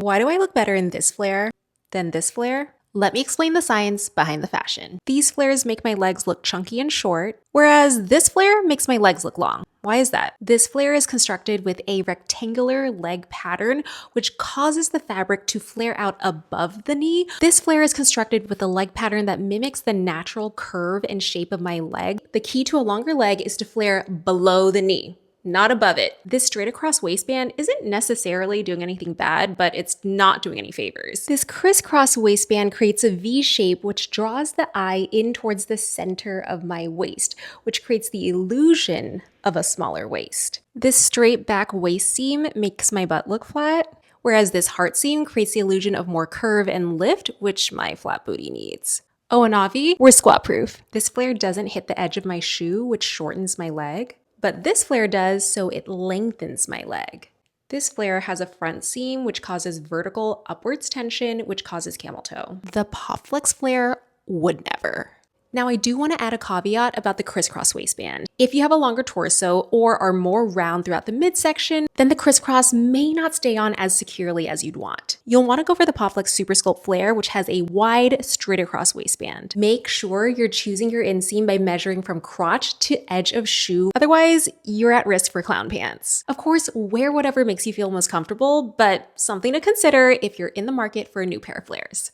Why do I look better in this flare than this flare? Let me explain the science behind the fashion. These flares make my legs look chunky and short, whereas this flare makes my legs look long. Why is that? This flare is constructed with a rectangular leg pattern, which causes the fabric to flare out above the knee. This flare is constructed with a leg pattern that mimics the natural curve and shape of my leg. The key to a longer leg is to flare below the knee, not above it. This straight across waistband isn't necessarily doing anything bad, but it's not doing any favors. This crisscross waistband creates a V shape which draws the eye in towards the center of my waist, which creates the illusion of a smaller waist. This straight back waist seam makes my butt look flat, whereas this heart seam creates the illusion of more curve and lift, which my flat booty needs. Oh, and Avi, we're squat proof. This flare doesn't hit the edge of my shoe, which shortens my leg. But this flare does, so it lengthens my leg. This flare has a front seam, which causes vertical upwards tension, which causes camel toe. The Pop Flex flare would never. Now, I do want to add a caveat about the crisscross waistband. If you have a longer torso or are more round throughout the midsection, then the crisscross may not stay on as securely as you'd want. You'll want to go for the Pop Flex Super Sculpt flare, which has a wide, straight across waistband. Make sure you're choosing your inseam by measuring from crotch to edge of shoe. Otherwise, you're at risk for clown pants. Of course, wear whatever makes you feel most comfortable, but something to consider if you're in the market for a new pair of flares.